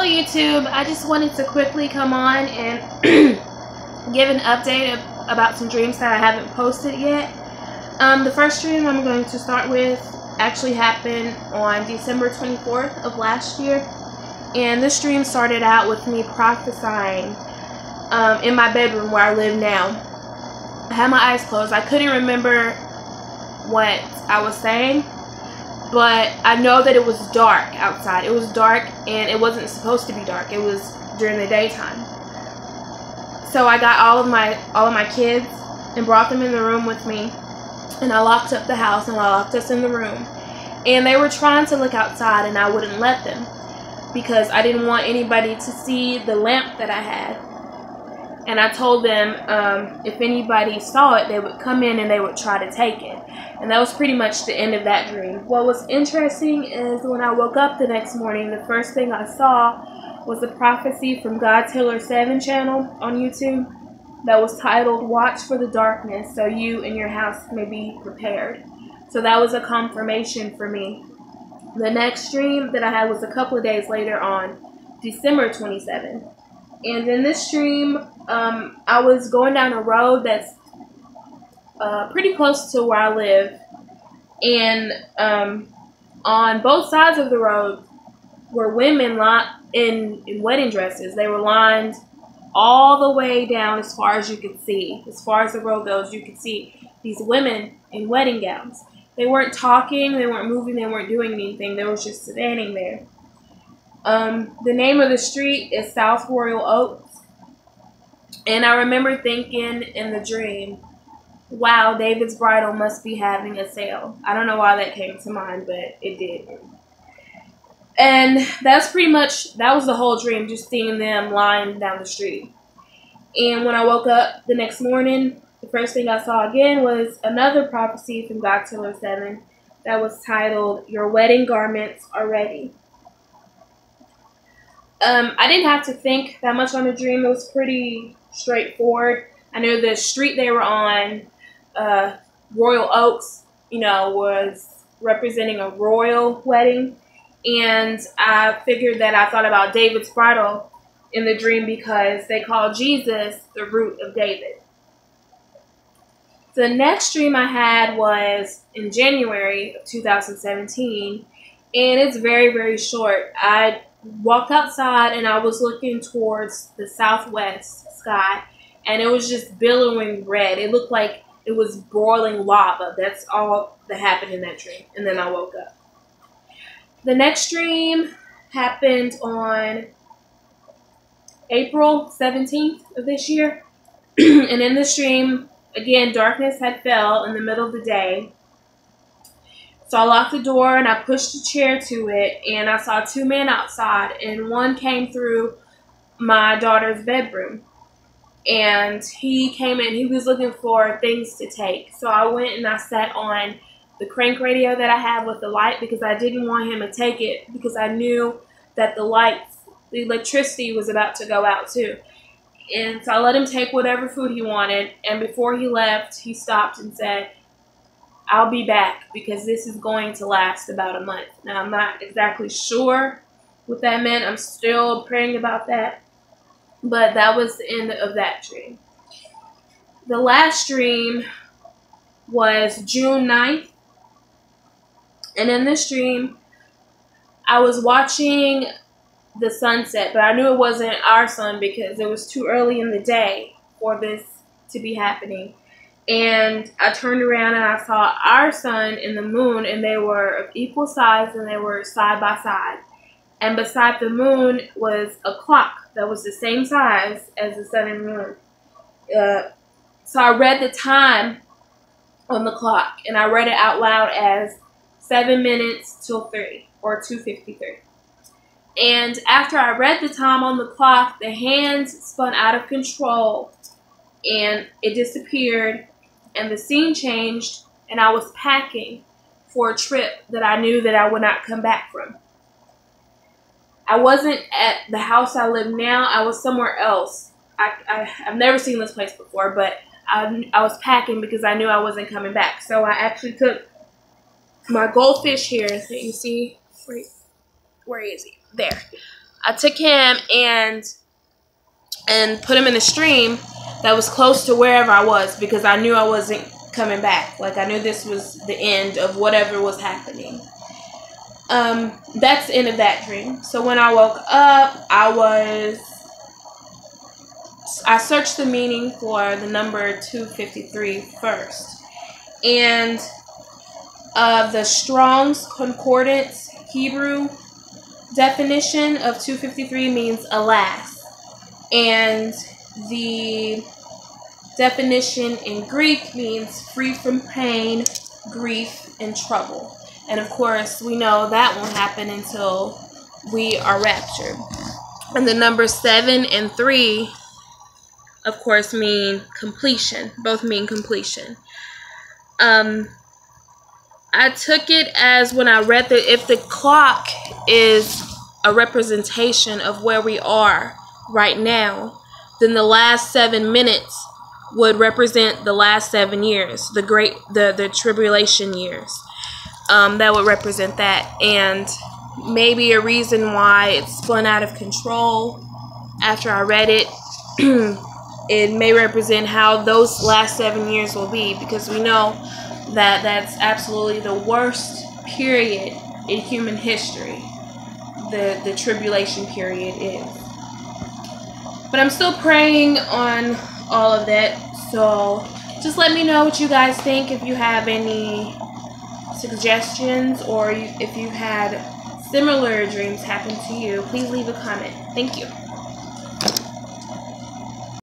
Hello YouTube, I just wanted to quickly come on and give an update about some dreams that I haven't posted yet. The first dream I'm going to start with actually happened on December 24th of last year, and this dream started out with me prophesying in my bedroom where I live now. I had my eyes closed. I couldn't remember what I was saying, but I know that it was dark outside. It was dark, and it wasn't supposed to be dark. It was during the daytime. So I got all of my kids and brought them in the room with me, and I locked up the house and I locked us in the room. And they were trying to look outside, and I wouldn't let them because I didn't want anybody to see the lamp that I had. And I told them if anybody saw it, they would come in and they would try to take it. And that was pretty much the end of that dream. What was interesting is when I woke up the next morning, the first thing I saw was a prophecy from God's Healer 7 channel on YouTube that was titled, "Watch for the darkness so you and your house may be prepared." So that was a confirmation for me. The next dream that I had was a couple of days later on December 27th. And in this dream, I was going down a road that's pretty close to where I live, and on both sides of the road were women in wedding dresses. They were lined all the way down as far as you could see. As far as the road goes, you could see these women in wedding gowns. They weren't talking, they weren't moving, they weren't doing anything. They were just standing there. The name of the street is South Royal Oaks. And I remember thinking in the dream, wow, David's Bridal must be having a sale. I don't know why that came to mind, but it did. And that's pretty much, that was the whole dream, just seeing them lying down the street. And when I woke up the next morning, the first thing I saw again was another prophecy from God's Healer 7 that was titled, "Your wedding garments are ready." I didn't have to think that much on the dream. It was pretty straightforward. I knew the street they were on, Royal Oaks, was representing a royal wedding. And I figured that I thought about David's Bridal in the dream because they call Jesus the root of David. The next dream I had was in January of 2017, and it's very, very short. I walked outside and I was looking towards the southwest sky, and it was just billowing red. It looked like it was boiling lava. That's all that happened in that dream. And then I woke up. The next dream happened on April 17th of this year. And in this dream, again, darkness had fell in the middle of the day. So I locked the door and I pushed a chair to it, and I saw two men outside, and one came through my daughter's bedroom. And he came in, he was looking for things to take. So I went and I sat on the crank radio that I had with the light because I didn't want him to take it because I knew that the electricity was about to go out too. And so I let him take whatever food he wanted, and before he left, he stopped and said, "I'll be back because this is going to last about a month." Now, I'm not exactly sure what that meant. I'm still praying about that. But that was the end of that dream. The last dream was June 9th. And in this dream, I was watching the sunset, but I knew it wasn't our sun because it was too early in the day for this to be happening. And I turned around and I saw our sun and the moon, and they were of equal size and they were side by side. And beside the moon was a clock that was the same size as the sun and moon. So I read the time on the clock, and I read it out loud as 7 minutes till 3, or 2:53. And after I read the time on the clock, the hands spun out of control, and it disappeared, and the scene changed, and I was packing for a trip that I knew that I would not come back from. I wasn't at the house I live now. I was somewhere else. I've never seen this place before, but I was packing because I knew I wasn't coming back. So I actually took my goldfish here that you see. Where is he? There. I took him and put him in a stream that was close to wherever I was, because I knew I wasn't coming back. Like, I knew this was the end of whatever was happening. That's the end of that dream. So when I woke up, I searched the meaning for the number 253 first. And the Strong's Concordance Hebrew definition of 253 means alas. And the definition in Greek means free from pain, grief, and trouble. And of course, we know that won't happen until we are raptured. And the numbers 7 and 3, of course, mean completion. Both mean completion. I took it as, when I read that, if the clock is a representation of where we are right now, then the last 7 minutes would represent the last 7 years, the tribulation years. That would represent that. And maybe a reason why it spun out of control after I read it, it may represent how those last 7 years will be, because we know that that's absolutely the worst period in human history. The tribulation period is. But I'm still praying on all of that. So just let me know what you guys think. If you have any suggestions, or if you've had similar dreams happen to you, please leave a comment. Thank you.